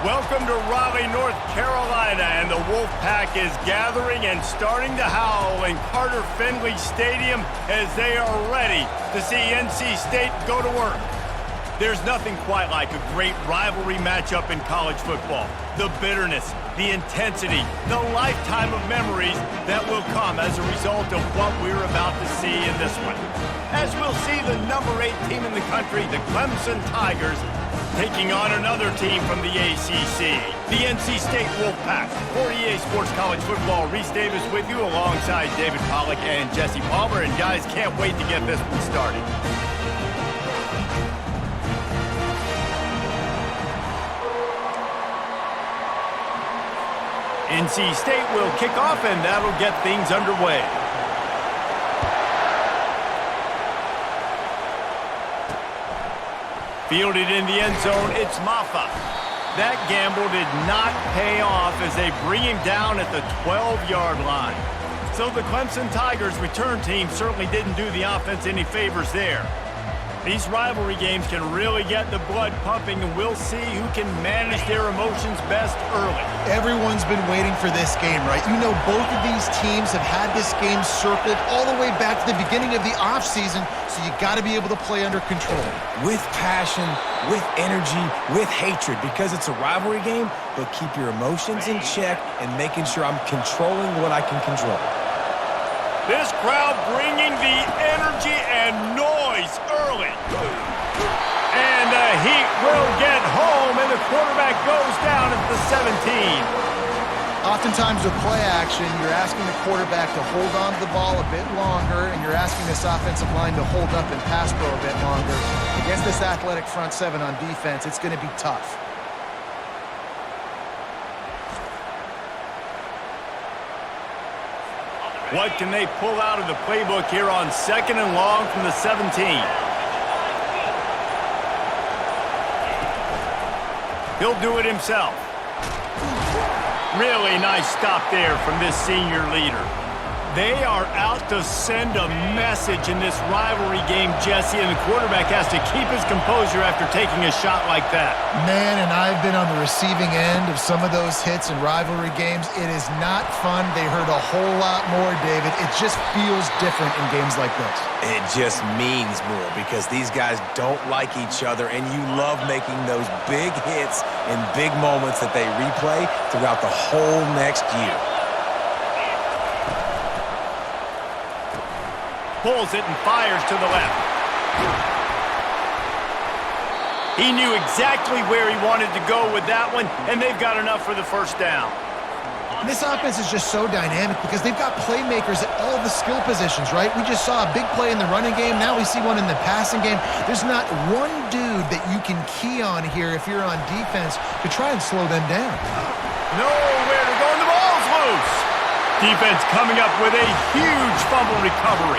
Welcome to Raleigh, North Carolina, and the Wolfpack is gathering and starting to howl in Carter Finley Stadium as they are ready to see NC State go to work. There's nothing quite like a great rivalry matchup in college football. The bitterness, the intensity, the lifetime of memories that will come as a result of what we're about to see in this one. As we'll see the number 8 team in the country, the Clemson Tigers, taking on another team from the ACC, the NC State Wolfpack. For EA Sports College Football, Reese Davis with you alongside David Pollack and Jesse Palmer. And guys, can't wait to get this one started. NC State will kick off, and that'll get things underway. Fielded in the end zone, it's Maffa. That gamble did not pay off as they bring him down at the 12-yard line. So the Clemson Tigers return team certainly didn't do the offense any favors there. These rivalry games can really get the blood pumping, and we'll see who can manage their emotions best early. Everyone's been waiting for this game, right? You know, both of these teams have had this game circled all the way back to the beginning of the offseason, so you got to be able to play under control. With passion, with energy, with hatred, because it's a rivalry game, but keep your emotions in check and making sure I'm controlling what I can control. This crowd bringing the energy and noise early. And the heat will get home, and the quarterback goes down at the 17. Oftentimes with play action, you're asking the quarterback to hold on to the ball a bit longer, and you're asking this offensive line to hold up and pass pro a bit longer. Against this athletic front seven on defense, it's going to be tough. What can they pull out of the playbook here on 2nd and long from the 17? He'll do it himself. Really nice stop there from this senior leader. They are out to send a message in this rivalry game, Jesse, and the quarterback has to keep his composure after taking a shot like that. Man, and I've been on the receiving end of some of those hits in rivalry games. It is not fun. They hurt a whole lot more, David. It just feels different in games like this. It just means more because these guys don't like each other, and you love making those big hits and big moments that they replay throughout the whole next year. Pulls it and fires to the left. He knew exactly where he wanted to go with that one, and they've got enough for the first down. This offense is just so dynamic because they've got playmakers at all the skill positions, right? We just saw a big play in the running game. Now we see one in the passing game. There's not one dude that you can key on here if you're on defense to try and slow them down. Nowhere to go, and the ball's loose. Defense coming up with a huge fumble recovery.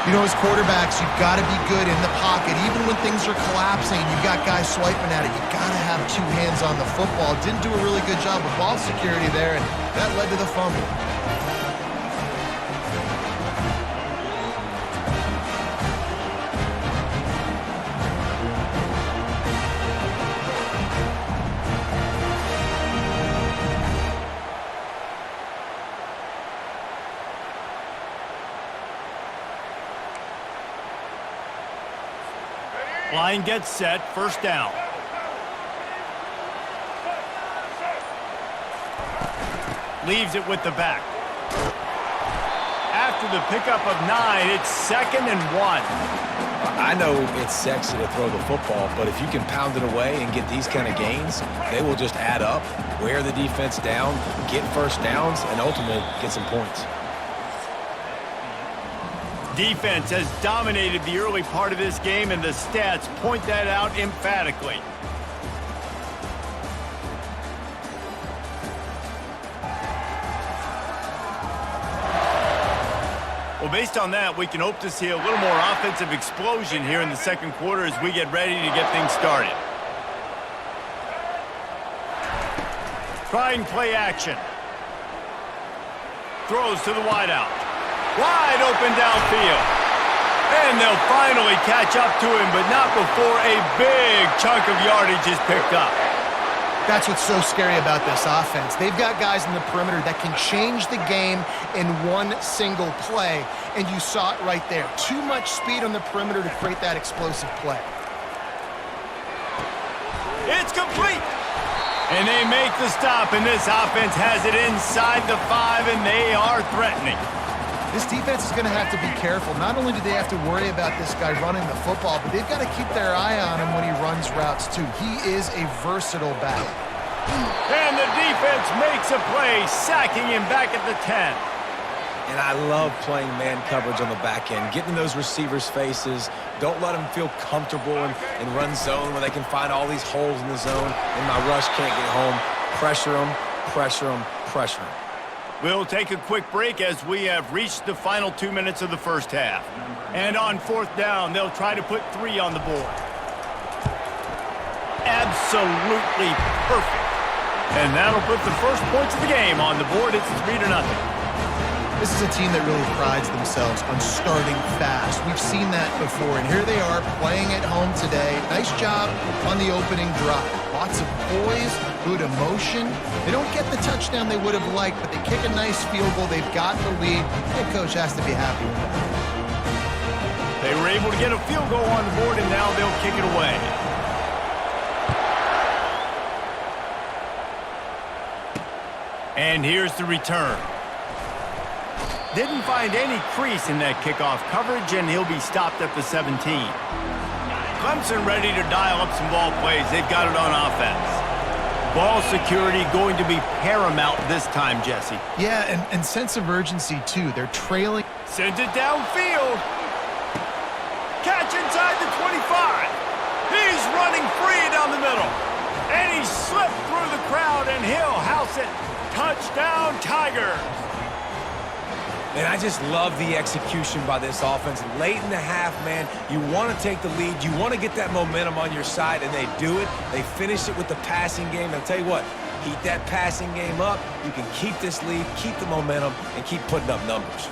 You know, as quarterbacks, you've got to be good in the pocket. Even when things are collapsing and you've got guys swiping at it, you've got to have 2 hands on the football. Didn't do a really good job of ball security there, and that led to the fumble. Line gets set, first down. Leaves it with the back. After the pickup of 9, it's 2nd and 1. I know it's sexy to throw the football, but if you can pound it away and get these kind of gains, they will just add up, wear the defense down, get first downs, and ultimately get some points. Defense has dominated the early part of this game, and the stats point that out emphatically. Well, based on that, we can hope to see a little more offensive explosion here in the second quarter as we get ready to get things started. Trying play action. Throws to the wideout. Wide open downfield. And they'll finally catch up to him, but not before a big chunk of yardage is picked up. That's what's so scary about this offense. They've got guys in the perimeter that can change the game in one single play, and you saw it right there. Too much speed on the perimeter to create that explosive play. It's complete. And they make the stop, and this offense has it inside the 5, and they are threatening. This defense is going to have to be careful. Not only do they have to worry about this guy running the football, but they've got to keep their eye on him when he runs routes too. He is a versatile back. And the defense makes a play, sacking him back at the 10. And I love playing man coverage on the back end, getting those receivers' faces. Don't let them feel comfortable in run zone where they can find all these holes in the zone and my rush can't get home. Pressure them, pressure them, pressure them. We'll take a quick break as we have reached the final 2 minutes of the first half. And on 4th down, they'll try to put 3 on the board. Absolutely perfect. And that'll put the first points of the game on the board. It's 3-0. This is a team that really prides themselves on starting fast. We've seen that before, and here they are playing at home today. Nice job on the opening drive. Lots of poise, good emotion. They don't get the touchdown they would have liked, but they kick a nice field goal. They've got the lead. Head coach has to be happy with that. They were able to get a field goal on the board, and now they'll kick it away. And here's the return. Didn't find any crease in that kickoff coverage, and he'll be stopped at the 17. Clemson ready to dial up some ball plays. They've got it on offense. Ball security going to be paramount this time, Jesse. Yeah, and sense of urgency, too. They're trailing. Sends it downfield. Catch inside the 25. He's running free down the middle. And he slipped through the crowd, and he'll house it. Touchdown, Tigers. And I just love the execution by this offense. Late in the half, man, you want to take the lead. You want to get that momentum on your side, and they do it. They finish it with the passing game. And I'll tell you what, keep that passing game up. You can keep this lead, keep the momentum, and keep putting up numbers.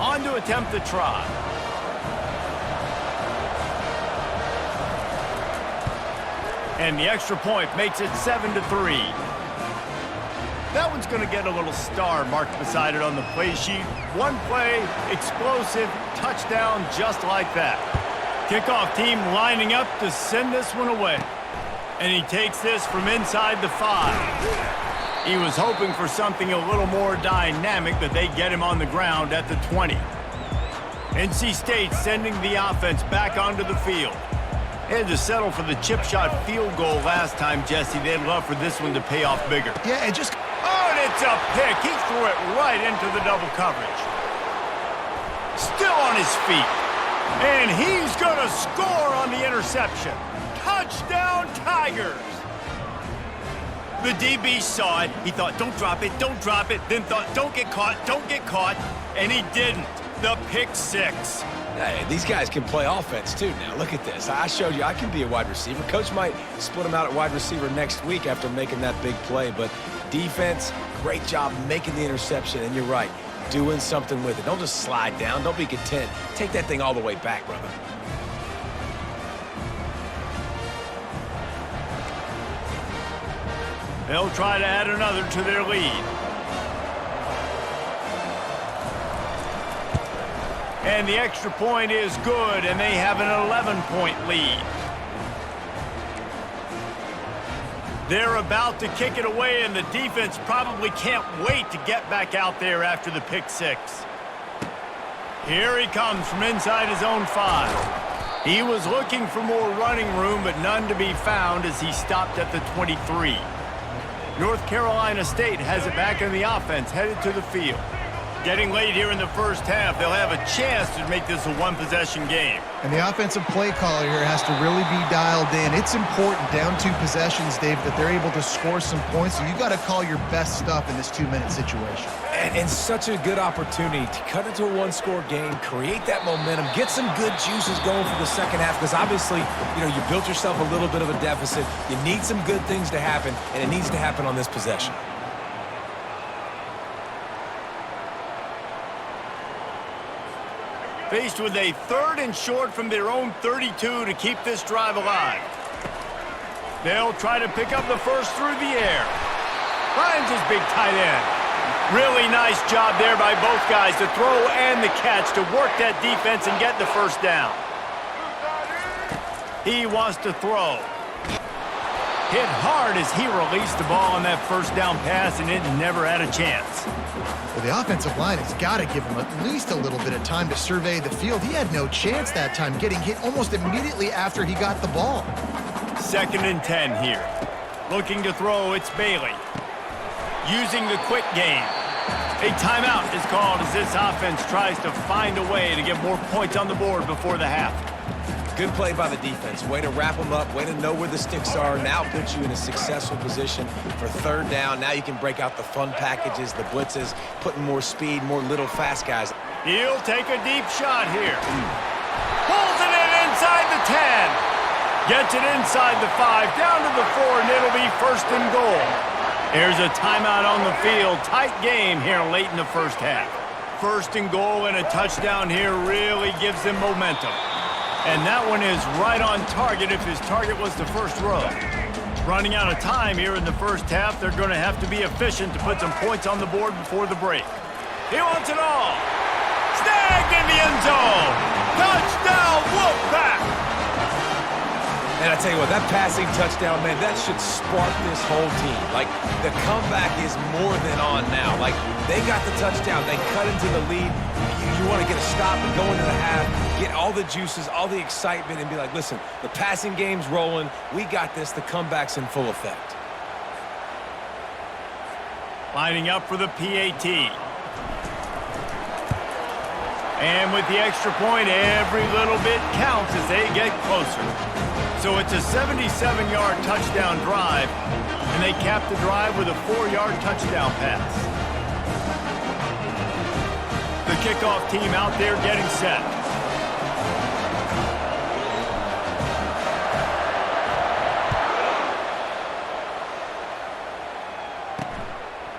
On to attempt the try. And the extra point makes it 7-3. That one's going to get a little star marked beside it on the play sheet. One play, explosive, touchdown, just like that. Kickoff team lining up to send this one away. And he takes this from inside the 5. He was hoping for something a little more dynamic, but they get him on the ground at the 20. NC State sending the offense back onto the field. They had to settle for the chip shot field goal last time, Jesse. They'd love for this one to pay off bigger. Yeah, it just... Oh, and it's a pick. He threw it right into the double coverage. Still on his feet. And he's going to score on the interception. Touchdown, Tigers. The DB saw it. He thought, don't drop it, don't drop it. Then thought, don't get caught, don't get caught. And he didn't. The pick 6. Hey, these guys can play offense, too, now. Look at this. I showed you I can be a wide receiver. Coach might split him out at wide receiver next week after making that big play. But defense, great job making the interception. And you're right, doing something with it. Don't just slide down. Don't be content. Take that thing all the way back, brother. They'll try to add another to their lead. And the extra point is good, and they have an 11-point lead. They're about to kick it away, and the defense probably can't wait to get back out there after the pick 6. Here he comes from inside his own 5. He was looking for more running room, but none to be found as he stopped at the 23. North Carolina State has it back in the offense, headed to the field. Getting late here in the first half, they'll have a chance to make this a one-possession game. And the offensive play caller here has to really be dialed in. It's important down 2 possessions, Dave, that they're able to score some points. So you got to call your best stuff in this 2-minute situation. And such a good opportunity to cut into a 1-score game, create that momentum, get some good juices going for the second half. Because obviously, you built yourself a little bit of a deficit. You need some good things to happen, and it needs to happen on this possession. Faced with a 3rd and short from their own 32 to keep this drive alive. They'll try to pick up the first through the air. Finds his big tight end. Really nice job there by both guys to throw and the catch to work that defense and get the first down. He wants to throw. Hit hard as he released the ball on that first down pass, and it never had a chance. Well, the offensive line has got to give him at least a little bit of time to survey the field. He had no chance that time, getting hit almost immediately after he got the ball. 2nd and 10 here. Looking to throw, it's Bailey. Using the quick game. A timeout is called as this offense tries to find a way to get more points on the board before the half. Good play by the defense. Way to wrap them up. Way to know where the sticks are. Now puts you in a successful position for 3rd down. Now you can break out the fun packages, the blitzes, putting more speed, more little fast guys. He'll take a deep shot here. Pulls it in inside the 10. Gets it inside the 5, down to the 4, and it'll be 1st and goal. There's a timeout on the field. Tight game here late in the first half. 1st and goal and a touchdown here really gives them momentum. And that one is right on target if his target was the first row. Running out of time here in the first half, they're going to have to be efficient to put some points on the board before the break. He wants it all. Snagged in the end zone. Touchdown, Wolfpack. And I tell you what, that passing touchdown, man, that should spark this whole team. Like, the comeback is more than on now. Like, they got the touchdown. They cut into the lead. You want to get a stop and go into the half, get all the juices, all the excitement, and be like, listen, the passing game's rolling. We got this. The comeback's in full effect. Lining up for the PAT. And with the extra point, every little bit counts as they get closer. So it's a 77-yard touchdown drive, and they cap the drive with a 4-yard touchdown pass. The kickoff team out there getting set.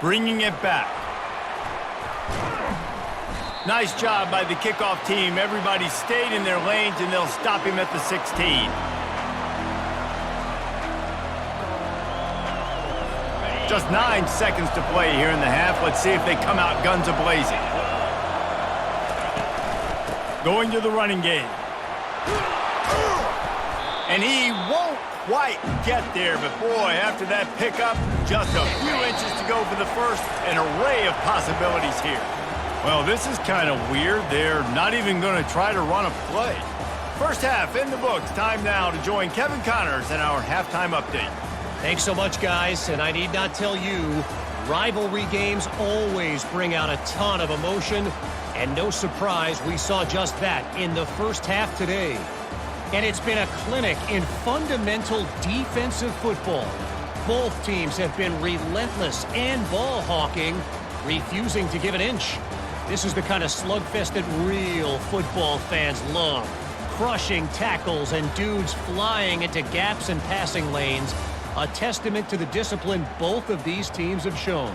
Bringing it back. Nice job by the kickoff team. Everybody stayed in their lanes, and they'll stop him at the 16. Just 9 seconds to play here in the half. Let's see if they come out guns a-blazing. Going to the running game. And he won't quite get there, but boy, after that pickup, just a few inches to go for the first. An array of possibilities here. Well, this is kind of weird. They're not even going to try to run a play. First half in the books. Time now to join Kevin Connors in our halftime update. Thanks so much, guys, and I need not tell you, rivalry games always bring out a ton of emotion, and no surprise we saw just that in the first half today. And it's been a clinic in fundamental defensive football. Both teams have been relentless and ball hawking, refusing to give an inch. This is the kind of slugfest that real football fans love. Crushing tackles and dudes flying into gaps and passing lanes. A testament to the discipline both of these teams have shown.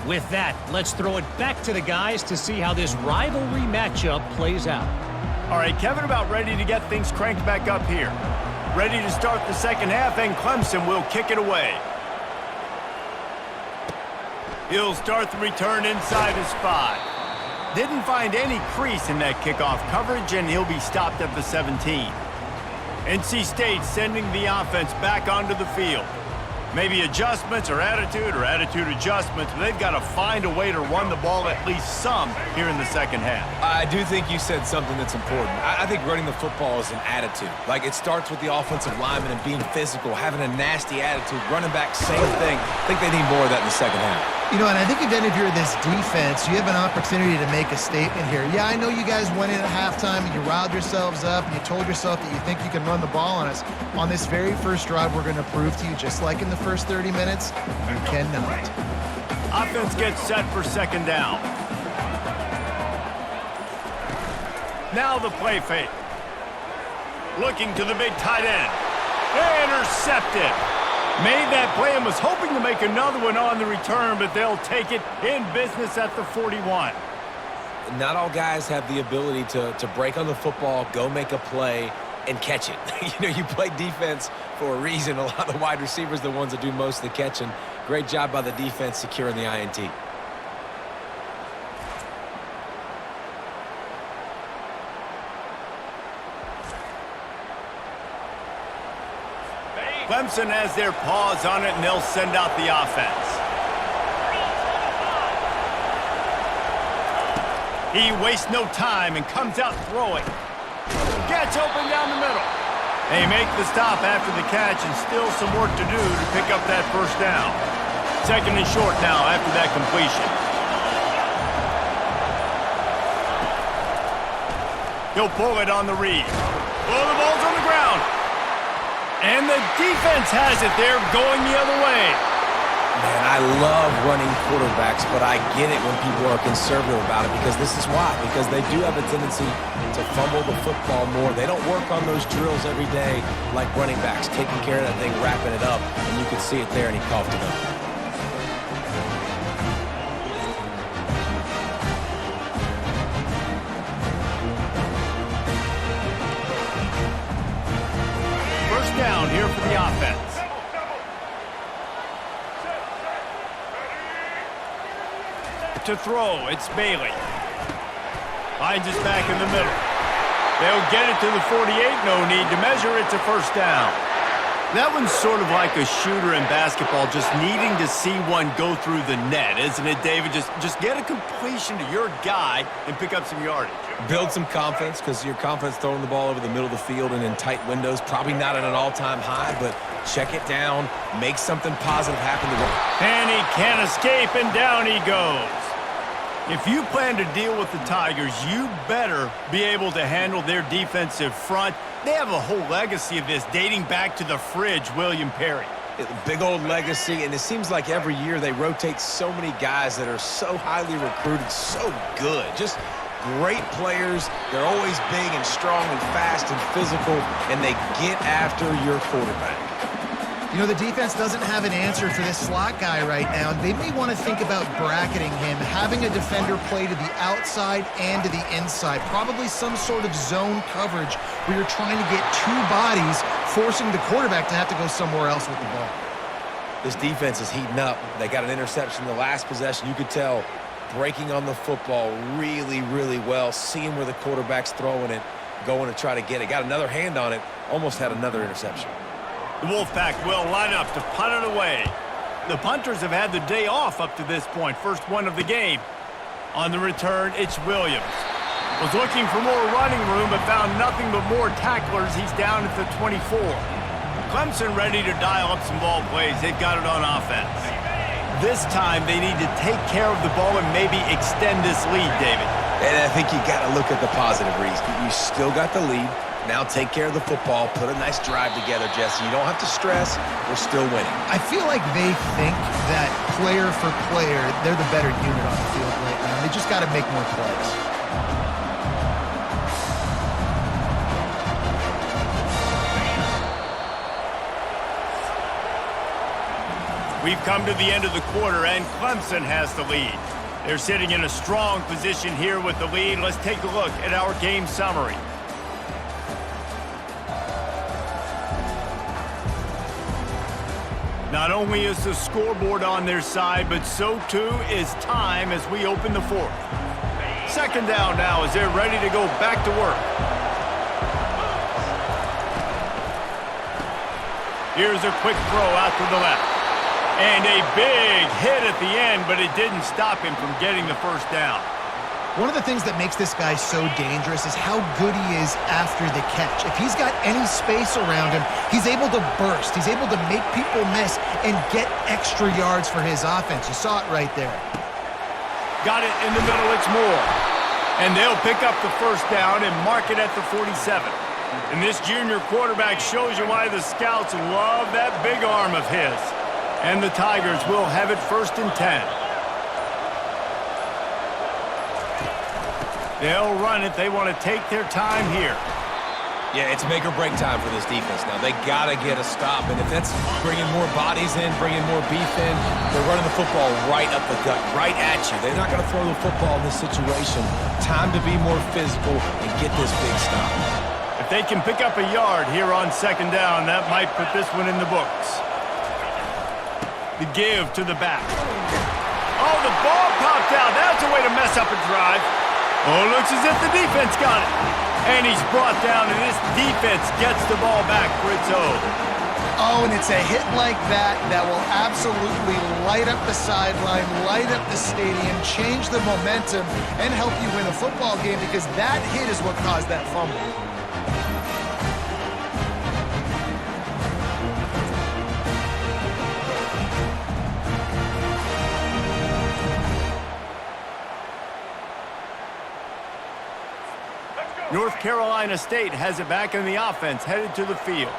With that, let's throw it back to the guys to see how this rivalry matchup plays out. All right, Kevin, about ready to get things cranked back up here. Ready to start the second half, and Clemson will kick it away. He'll start the return inside his 5. Didn't find any crease in that kickoff coverage, and he'll be stopped at the 17. NC State sending the offense back onto the field. Maybe adjustments or attitude adjustments, but they've got to find a way to run the ball at least some here in the second half. I do think you said something that's important. I think running the football is an attitude. Like, it starts with the offensive lineman and being physical, having a nasty attitude. Running back, same thing. I think they need more of that in the second half. You know, and I think again, if you're this defense, you have an opportunity to make a statement here. Yeah, I know you guys went in at halftime and you riled yourselves up and you told yourself that you think you can run the ball on us. On this very first drive, we're going to prove to you, just like in the first 30 minutes, you cannot. Offense gets set for second down. Now the play fake. Looking to the big tight end. Intercepted. Made that play and was hoping to make another one on the return, but they'll take it in business at the 41. not all guys have the ability to break on the football, go make a play, and catch it. You play defense for a reason. A lot of the wide receivers are the ones that do most of the catching. Great job by the defense securing the INT. Clemson has their paws on it, and they'll send out the offense. He wastes no time and comes out throwing. Gets open down the middle. They make the stop after the catch, and still some work to do to pick up that first down. Second and short now after that completion. He'll pull it on the read. Oh, the ball's on the ground. And the defense has it. They're going the other way. Man, I love running quarterbacks, but I get it when people are conservative about it because this is why. Because they do have a tendency to fumble the football more. They don't work on those drills every day like running backs, taking care of that thing, wrapping it up, and you can see it there, and he coughed it up. First down here for the offense. To throw, it's Bailey. Finds his back in the middle. They'll get it to the 48, no need to measure, it's a first down. That one's sort of like a shooter in basketball, just needing to see one go through the net, isn't it, David? Just get a completion to your guy and pick up some yardage. Build some confidence because your confidence throwing the ball over the middle of the field and in tight windows, probably not at an all-time high, but check it down, make something positive happen to him. And he can't escape, and down he goes. If you plan to deal with the Tigers, you better be able to handle their defensive front. They have a whole legacy of this dating back to the fridge, William Perry. Big old legacy, and it seems like every year they rotate so many guys that are so highly recruited, so good. Just great players. They're always big and strong and fast and physical, and they get after your quarterback. The defense doesn't have an answer for this slot guy right now. They may want to think about bracketing him, having a defender play to the outside and to the inside. Probably some sort of zone coverage where you're trying to get two bodies, forcing the quarterback to have to go somewhere else with the ball. This defense is heating up. They got an interception in the last possession. You could tell breaking on the football really, really well, seeing where the quarterback's throwing it, going to try to get it. Got another hand on it, almost had another interception. The Wolfpack will line up to punt it away. The punters have had the day off up to this point. First one of the game. On the return, it's Williams. Was looking for more running room, but found nothing but more tacklers. He's down at the 24. Clemson ready to dial up some ball plays. They've got it on offense. This time, they need to take care of the ball and maybe extend this lead, David. And I think you got to look at the positive, Reese. You still got the lead. Now take care of the football, put a nice drive together, Jesse. You don't have to stress. We're still winning. I feel like they think that player for player, they're the better unit on the field right now. They just got to make more plays. We've come to the end of the quarter, and Clemson has the lead. They're sitting in a strong position here with the lead. Let's take a look at our game summary. Not only is the scoreboard on their side, but so too is time as we open the fourth. Second down now as they're ready to go back to work. Here's a quick throw out to the left. And a big hit at the end, but it didn't stop him from getting the first down. One of the things that makes this guy so dangerous is how good he is after the catch. If he's got any space around him, he's able to burst. He's able to make people miss and get extra yards for his offense. You saw it right there. Got it in the middle, it's Moore. And they'll pick up the first down and mark it at the 47. And this junior quarterback shows you why the scouts love that big arm of his. And the Tigers will have it 1st and 10. They'll run it. They want to take their time here. Yeah, it's make or break time for this defense now. They got to get a stop, and if that's bringing more bodies in, bringing more beef in, they're running the football right up the gut, right at you. They're not going to throw the football in this situation. Time to be more physical and get this big stop. If they can pick up a yard here on second down, that might put this one in the books. The give to the back. Oh, the ball popped out. That's a way to mess up a drive. Oh, looks as if the defense got it. And he's brought down, and this defense gets the ball back for its own. Oh, and it's a hit like that that will absolutely light up the sideline, light up the stadium, change the momentum, and help you win a football game because that hit is what caused that fumble. North Carolina State has it back in the offense, headed to the field.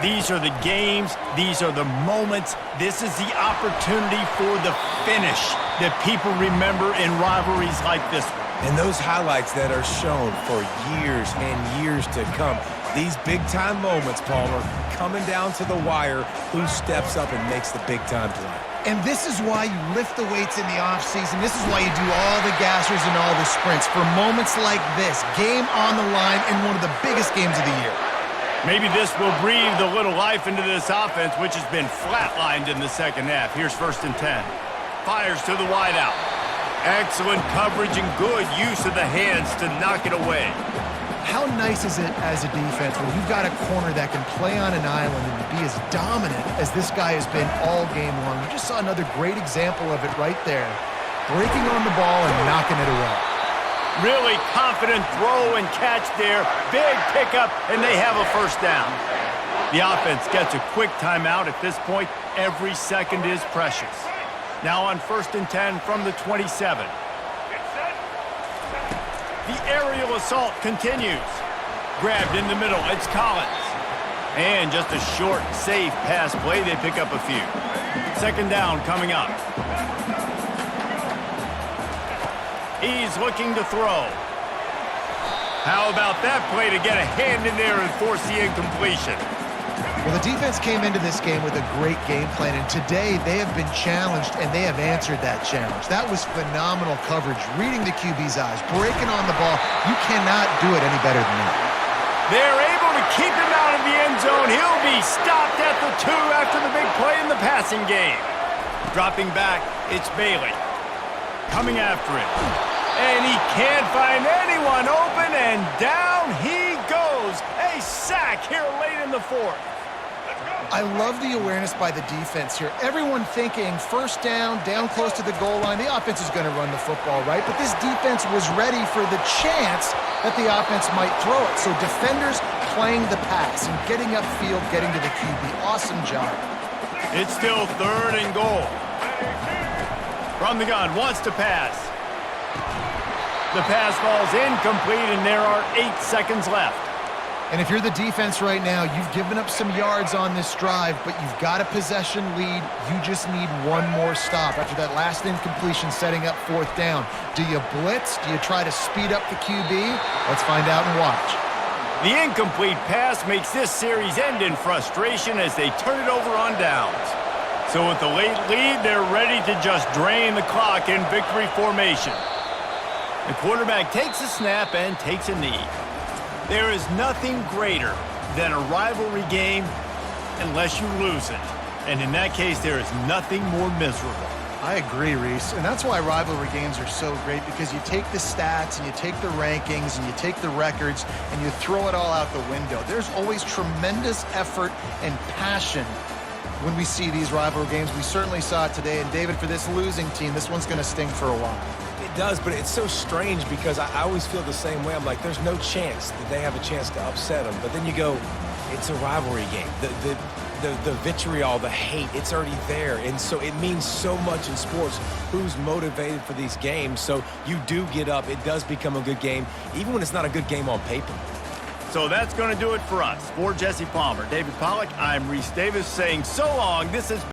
These are the games. These are the moments. This is the opportunity for the finish that people remember in rivalries like this one. And those highlights that are shown for years and years to come. These big-time moments, Palmer, coming down to the wire, who steps up and makes the big-time play. And this is why you lift the weights in the offseason. This is why you do all the gassers and all the sprints for moments like this. Game on the line in one of the biggest games of the year. Maybe this will breathe a little life into this offense, which has been flatlined in the second half. Here's 1st and 10. Fires to the wideout. Excellent coverage and good use of the hands to knock it away. How nice is it as a defense when you've got a corner that can play on an island and be as dominant as this guy has been all game long? We just saw another great example of it right there. Breaking on the ball and knocking it away. Really confident throw and catch there. Big pickup, and they have a 1st down. The offense gets a quick timeout. At this point, every second is precious. Now on 1st and 10 from the 27. The aerial assault continues. Grabbed in the middle, it's Collins. And just a short, safe pass play, they pick up a few. 2nd down coming up. He's looking to throw. How about that play to get a hand in there and force the incompletion? Well, the defense came into this game with a great game plan, and today they have been challenged, and they have answered that challenge. That was phenomenal coverage, reading the QB's eyes, breaking on the ball. You cannot do it any better than that. They're able to keep him out of the end zone. He'll be stopped at the 2 after the big play in the passing game. Dropping back, it's Bailey. Coming after it. And he can't find anyone open, and down he goes. A sack here late in the 4th. I love the awareness by the defense here. Everyone thinking 1st down, down close to the goal line. The offense is going to run the football, right? But this defense was ready for the chance that the offense might throw it. So defenders playing the pass and getting upfield, getting to the QB. Awesome job. It's still 3rd and goal. From the gun, wants to pass. The pass falls incomplete, and there are 8 seconds left. And if you're the defense right now, you've given up some yards on this drive, but you've got a possession lead. You just need one more stop after that last incompletion setting up 4th down. Do you blitz? Do you try to speed up the QB? Let's find out and watch. The incomplete pass makes this series end in frustration as they turn it over on downs. So with the late lead, they're ready to just drain the clock in victory formation. The quarterback takes a snap and takes a knee. There is nothing greater than a rivalry game unless you lose it. And in that case, there is nothing more miserable. I agree, Reese. And that's why rivalry games are so great, because you take the stats and you take the rankings and you take the records and you throw it all out the window. There's always tremendous effort and passion when we see these rivalry games. We certainly saw it today. And David, for this losing team, this one's going to sting for a while. It does, but it's so strange because I always feel the same way. I'm like, there's no chance that they have a chance to upset them. But then you go, it's a rivalry game. The vitriol, the hate, it's already there. And so it means so much in sports who's motivated for these games. So you do get up. It does become a good game, even when it's not a good game on paper. So that's going to do it for us. For Jesse Palmer, David Pollack, I'm Reese Davis saying so long. This is